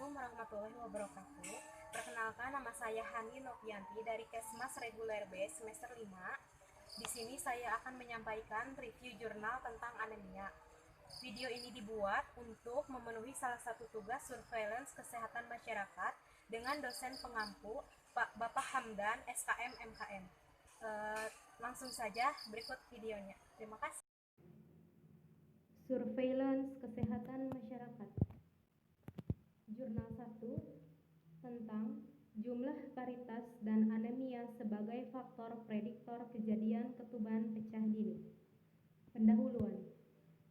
Assalamualaikum warahmatullahi wabarakatuh. Perkenalkan, nama saya Hani Novianti dari Kesmas Reguler B semester 5. Di sini saya akan menyampaikan review jurnal tentang anemia. Video ini dibuat untuk memenuhi salah satu tugas surveillance kesehatan masyarakat dengan dosen pengampu Pak Bapak Hamdan SKM MKM. Langsung saja berikut videonya. Terima kasih. Surveillance kesehatan masyarakat. Jurnal 1 tentang jumlah paritas dan anemia sebagai faktor prediktor kejadian ketuban pecah dini. Pendahuluan.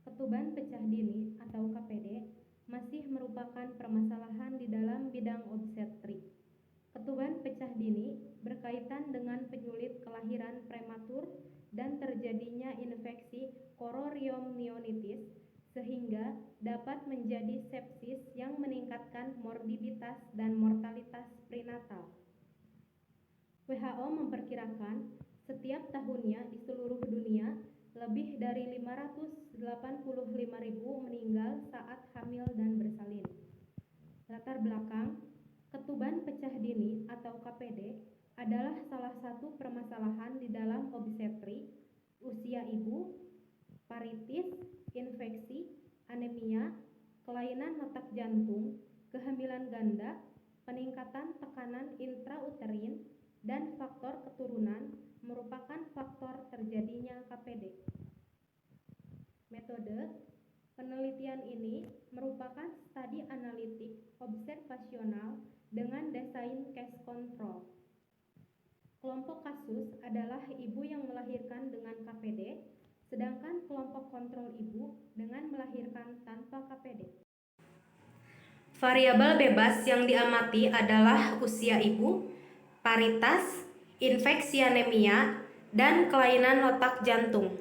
Ketuban pecah dini atau KPD masih merupakan permasalahan di dalam bidang obstetrik. Ketuban pecah dini berkaitan dengan penyulit kelahiran prematur dan terjadinya infeksi chorioamnionitis sehingga dapat menjadi sepsis yang meningkatkan morbiditas dan mortalitas prenatal. WHO memperkirakan setiap tahunnya di seluruh dunia lebih dari 585.000 meninggal saat hamil dan bersalin. Latar belakang, ketuban pecah dini atau KPD adalah salah satu permasalahan di dalam obstetri, usia ibu, paritis, infeksi, anemia, kelainan letak jantung, kehamilan ganda, peningkatan tekanan intrauterin, dan faktor keturunan merupakan faktor terjadinya KPD. Metode penelitian ini merupakan studi analitik observasional dengan desain case control. Kelompok kasus adalah ibu yang melahirkan dengan KPD, sedangkan kelompok kontrol ibu dengan melahirkan tanpa KPD. Variabel bebas yang diamati adalah usia ibu, paritas, infeksi anemia, dan kelainan otak jantung.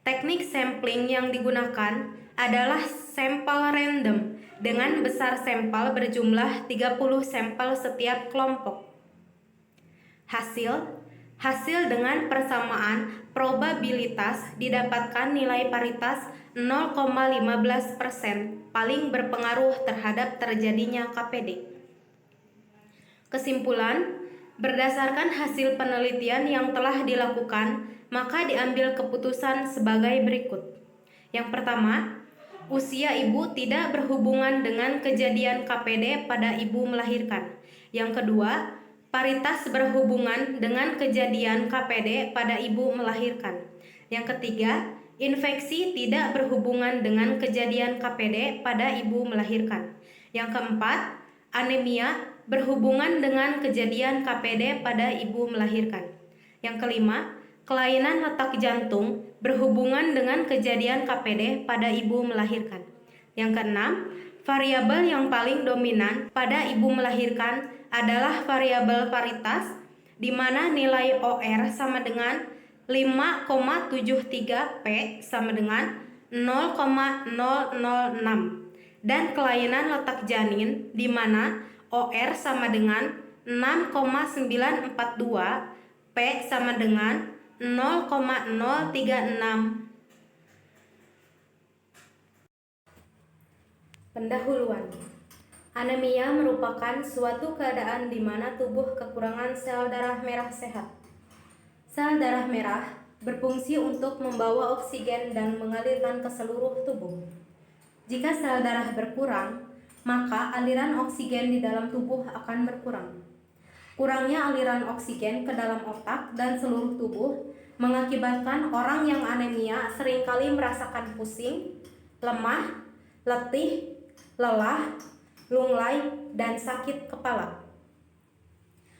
Teknik sampling yang digunakan adalah sampel random dengan besar sampel berjumlah 30 sampel setiap kelompok. Hasil dengan persamaan probabilitas didapatkan nilai paritas 0,15% paling berpengaruh terhadap terjadinya KPD. Kesimpulan, berdasarkan hasil penelitian yang telah dilakukan, maka diambil keputusan sebagai berikut. Yang pertama, usia ibu tidak berhubungan dengan kejadian KPD pada ibu melahirkan. Yang kedua, paritas berhubungan dengan kejadian KPD pada ibu melahirkan. Yang ketiga, infeksi tidak berhubungan dengan kejadian KPD pada ibu melahirkan. Yang keempat, anemia berhubungan dengan kejadian KPD pada ibu melahirkan. Yang kelima, kelainan letak jantung berhubungan dengan kejadian KPD pada ibu melahirkan. Yang keenam, variabel yang paling dominan pada ibu melahirkan adalah variabel paritas, di mana nilai OR sama dengan 5,73 P sama dengan 0,006, dan kelainan letak janin, di mana OR sama dengan 6,942, P sama dengan 0,036. Pendahuluan. Anemia merupakan suatu keadaan di mana tubuh kekurangan sel darah merah sehat. Sel darah merah berfungsi untuk membawa oksigen dan mengalirkan ke seluruh tubuh. Jika sel darah berkurang, maka aliran oksigen di dalam tubuh akan berkurang. Kurangnya aliran oksigen ke dalam otak dan seluruh tubuh mengakibatkan orang yang anemia seringkali merasakan pusing, lemah, letih, lelah, lunglai, dan sakit kepala.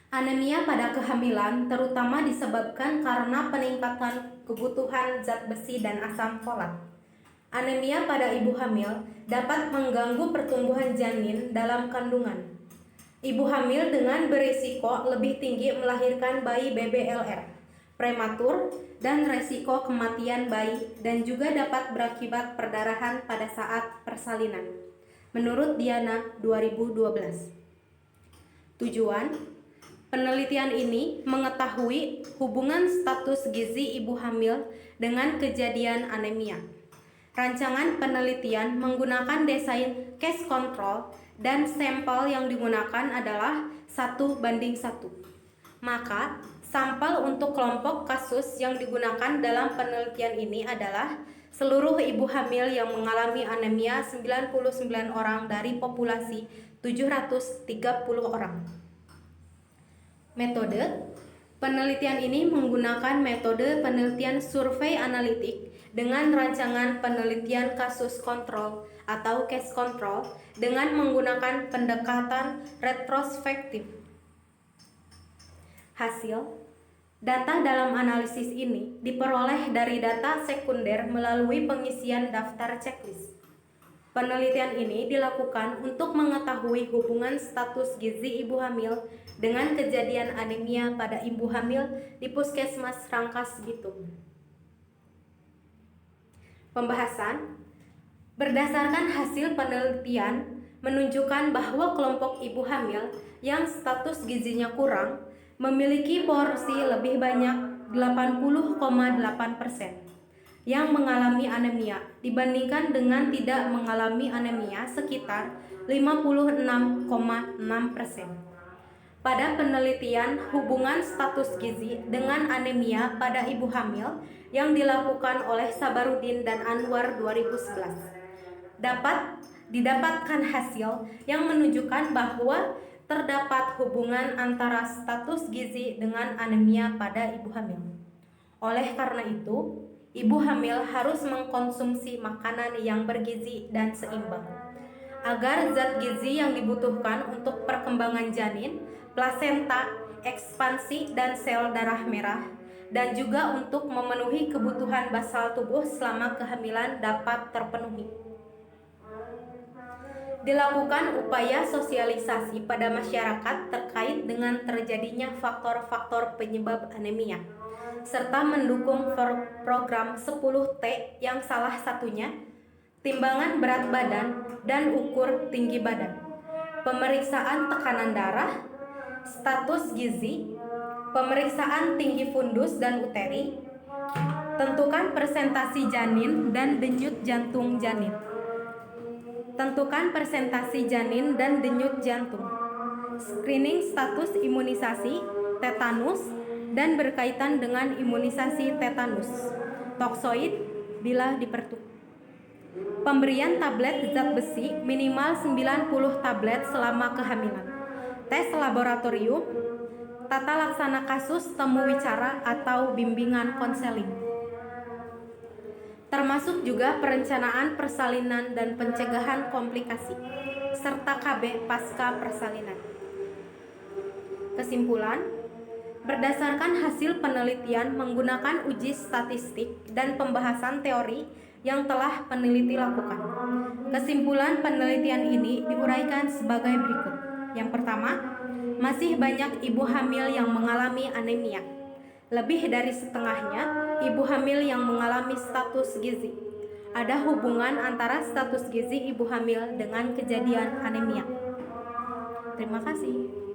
Anemia pada kehamilan terutama disebabkan karena peningkatan kebutuhan zat besi dan asam folat. Anemia pada ibu hamil dapat mengganggu pertumbuhan janin dalam kandungan. Ibu hamil dengan berisiko lebih tinggi melahirkan bayi BBLR, prematur, dan resiko kematian bayi, dan juga dapat berakibat perdarahan pada saat persalinan. Menurut Diana 2012. Tujuan penelitian ini mengetahui hubungan status gizi ibu hamil dengan kejadian anemia. Rancangan penelitian menggunakan desain case control dan sampel yang digunakan adalah 1:1. Maka, sampel untuk kelompok kasus yang digunakan dalam penelitian ini adalah seluruh ibu hamil yang mengalami anemia 99 orang dari populasi 730 orang. Metode penelitian ini menggunakan metode penelitian survei analitik dengan rancangan penelitian kasus kontrol atau case control dengan menggunakan pendekatan retrospektif. Hasil data dalam analisis ini diperoleh dari data sekunder melalui pengisian daftar checklist. Penelitian ini dilakukan untuk mengetahui hubungan status gizi ibu hamil dengan kejadian anemia pada ibu hamil di Puskesmas Rangkas Bitung. Pembahasan berdasarkan hasil penelitian menunjukkan bahwa kelompok ibu hamil yang status gizinya kurang memiliki porsi lebih banyak 80,8% yang mengalami anemia dibandingkan dengan tidak mengalami anemia sekitar 56,6%. Pada penelitian hubungan status gizi dengan anemia pada ibu hamil yang dilakukan oleh Sabarudin dan Anwar 2011, didapatkan hasil yang menunjukkan bahwa terdapat hubungan antara status gizi dengan anemia pada ibu hamil. Oleh karena itu, ibu hamil harus mengkonsumsi makanan yang bergizi dan seimbang agar zat gizi yang dibutuhkan untuk perkembangan janin, plasenta, ekspansi dan sel darah merah, dan juga untuk memenuhi kebutuhan basal tubuh selama kehamilan dapat terpenuhi. Dilakukan upaya sosialisasi pada masyarakat terkait dengan terjadinya faktor-faktor penyebab anemia, serta mendukung program 10T yang salah satunya timbangan berat badan dan ukur tinggi badan, pemeriksaan tekanan darah, status gizi, pemeriksaan tinggi fundus dan uteri, tentukan presentasi janin dan denyut jantung janin. Tentukan presentasi janin dan denyut jantung, screening status imunisasi, tetanus, dan berkaitan dengan imunisasi tetanus, toksoid bila diperlukan. Pemberian tablet zat besi minimal 90 tablet selama kehamilan, tes laboratorium, tata laksana kasus temu wicara atau bimbingan konseling, termasuk juga perencanaan persalinan dan pencegahan komplikasi, serta KB pasca persalinan. Kesimpulan, berdasarkan hasil penelitian menggunakan uji statistik dan pembahasan teori yang telah peneliti lakukan, kesimpulan penelitian ini diuraikan sebagai berikut. Yang pertama, masih banyak ibu hamil yang mengalami anemia. Lebih dari setengahnya ibu hamil yang mengalami status gizi. Ada hubungan antara status gizi ibu hamil dengan kejadian anemia. Terima kasih.